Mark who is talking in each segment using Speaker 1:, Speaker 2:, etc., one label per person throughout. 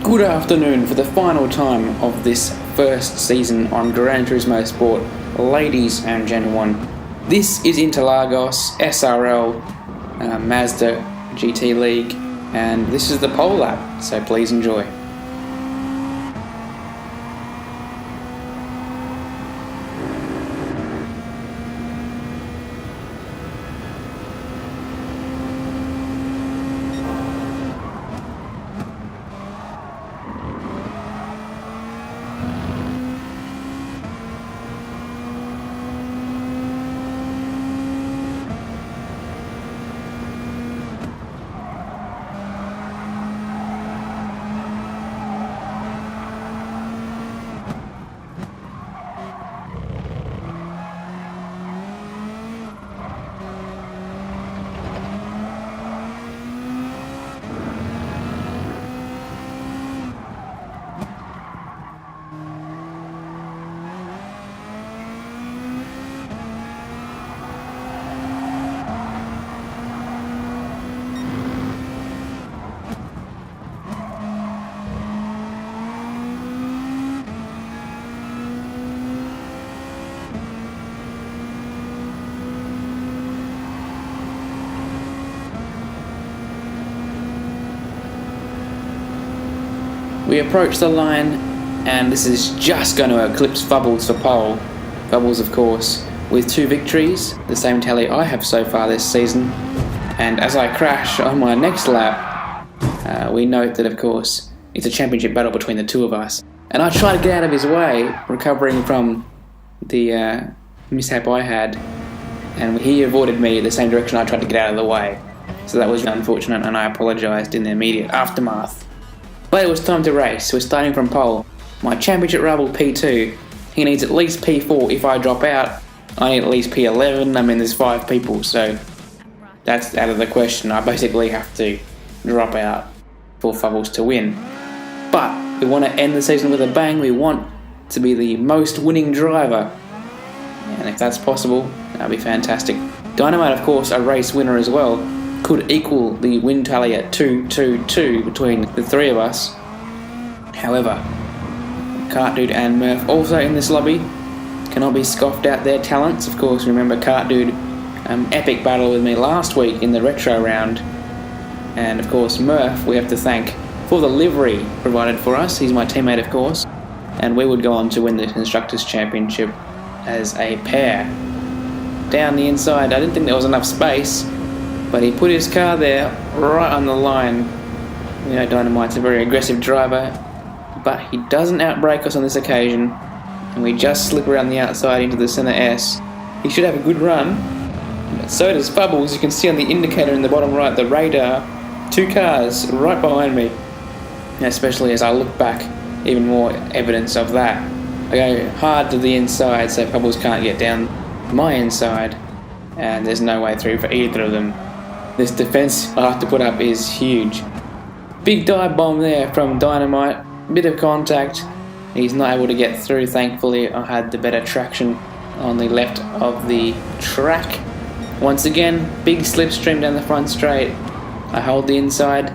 Speaker 1: Good afternoon for the final time of this first season on Gran Turismo Sport, ladies and gentlemen. This is Interlagos, SRL, Mazda GT League, and this is the pole lap, so please enjoy. We approach the line, and this is just going to eclipse Bubbles for pole. Bubbles, of course, with 2 victories, the same tally I have so far this season. And as I crash on my next lap, we note that, of course, it's a championship battle between the two of us. And I try to get out of his way, recovering from the mishap I had, and he avoided me the same direction I tried to get out of the way. So that was unfortunate, and I apologised in the immediate aftermath. But it was time to race. We're starting from pole. My championship rival P2, he needs at least P4 if I drop out. I need at least P11. I mean, there's 5 people, so that's out of the question. I basically have to drop out for Fubbles to win. But we want to end the season with a bang. We want to be the most winning driver. And if that's possible, that'd be fantastic. Dynamite, of course, a race winner as well, could equal the win tally at 2-2-2 between the 3 of us. However, Kart Dude and Murph also in this lobby. Cannot be scoffed at their talents. Of course, remember Kart Dude, epic battle with me last week in the retro round. And of course Murph, we have to thank for the livery provided for us. He's my teammate, of course. And we would go on to win the Constructors' Championship as a pair. Down the inside, I didn't think there was enough space, but he put his car there, right on the line. You know, Dynamite's a very aggressive driver, but he doesn't outbrake us on this occasion, and we just slip around the outside into the center S. He should have a good run, but so does Bubbles. You can see on the indicator in the bottom right, the radar, 2 cars right behind me. Especially as I look back, even more evidence of that. I go hard to the inside so Bubbles can't get down my inside, and there's no way through for either of them. This defense I have to put up is huge. Big dive bomb there from Dynamite. Bit of contact. He's not able to get through. Thankfully, I had the better traction on the left of the track. Once again, big slipstream down the front straight. I hold the inside.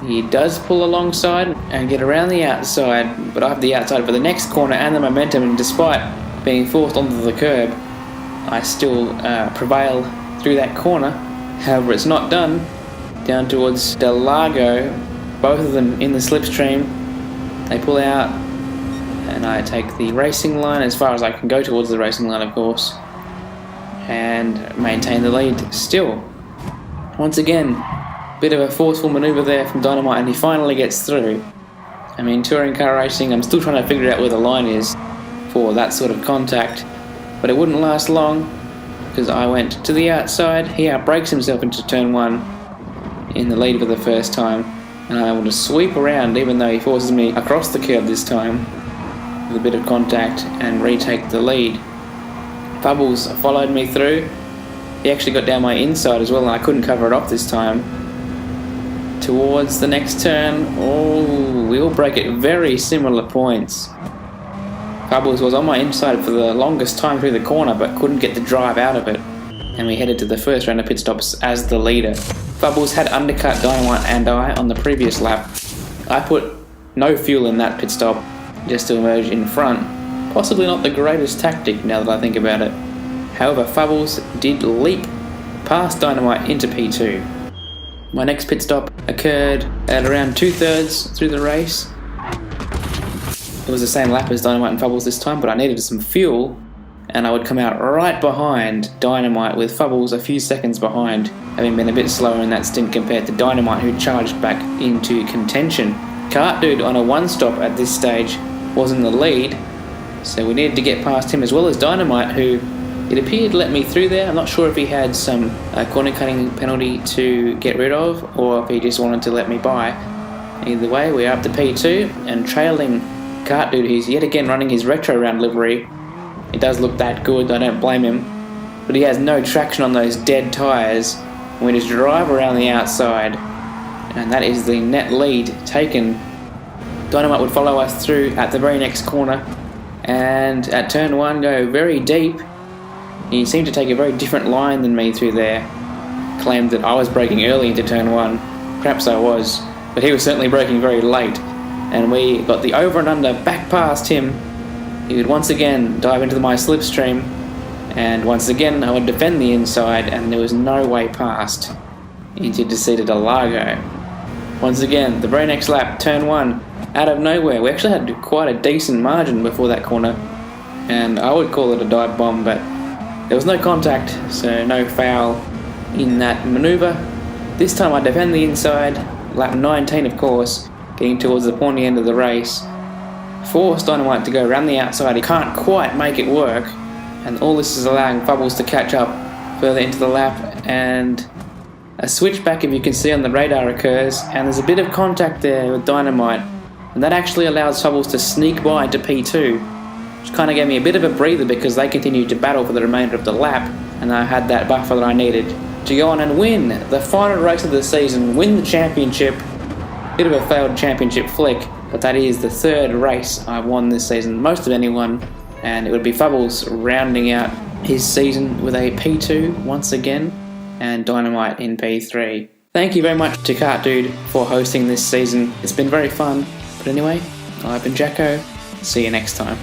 Speaker 1: He does pull alongside and get around the outside, but I have the outside for the next corner and the momentum, and despite being forced onto the curb, I still prevail through that corner. However, it's not done. Down towards Interlagos, both of them in the slipstream. They pull out, and I take the racing line as far as I can go towards the racing line, of course, and maintain the lead still. Once again, bit of a forceful manoeuvre there from Dynamite, and he finally gets through. I mean, touring car racing, I'm still trying to figure out where the line is for that sort of contact, but it wouldn't last long, because I went to the outside. He outbrakes himself into turn 1 in the lead for the first time, and I'm able to sweep around even though he forces me across the curb this time with a bit of contact and retake the lead. Bubbles followed me through. He actually got down my inside as well, and I couldn't cover it off this time. Towards the next turn, we all break at very similar points. Bubbles was on my inside for the longest time through the corner, but couldn't get the drive out of it, and we headed to the first round of pit stops as the leader. Bubbles had undercut Dynamite and I on the previous lap. I put no fuel in that pit stop just to emerge in front. Possibly not the greatest tactic now that I think about it. However, Fubbles did leap past Dynamite into P2. My next pit stop occurred at around 2/3 through the race. It was the same lap as Dynamite and Fubbles this time, but I needed some fuel, and I would come out right behind Dynamite with Fubbles a few seconds behind, having been a bit slower in that stint compared to Dynamite, who charged back into contention. Kart Dude on a one-stop at this stage was in the lead, so we needed to get past him, as well as Dynamite, who it appeared let me through there. I'm not sure if he had some corner cutting penalty to get rid of, or if he just wanted to let me by. Either way, we're up to P2 and trailing Kart Dude, who's yet again running his retro round livery. It does look that good, I don't blame him, but he has no traction on those dead tyres, and we just drive around the outside, and that is the net lead taken. Dynamite would follow us through at the very next corner, and at turn 1 go very deep. He seemed to take a very different line than me through there. Claimed that I was braking early into turn 1. Perhaps I was, but he was certainly braking very late, and we got the over and under back past him. He would once again dive into my slipstream, and once again I would defend the inside, and there was no way past into Interlagos. Once again, the very next lap, turn 1, out of nowhere. We actually had quite a decent margin before that corner, and I would call it a dive bomb, but there was no contact, so no foul in that manoeuvre. This time I defend the inside, lap 19 of course, getting towards the pointy end of the race. Forced Dynamite to go around the outside, he can't quite make it work, and all this is allowing Fubbles to catch up further into the lap, and a switchback, if you can see on the radar, occurs, and there's a bit of contact there with Dynamite, and that actually allows Fubbles to sneak by to P2, which kind of gave me a bit of a breather because they continued to battle for the remainder of the lap, and I had that buffer that I needed to go on and win the final race of the season, win the championship. Bit of a failed championship flick, but that is the third race I've won this season, most of anyone, and it would be Fubbles rounding out his season with a P2 once again, and Dynamite in P3. Thank you very much to Kart Dude for hosting this season. It's been very fun, but anyway, I've been Jacko. See you next time.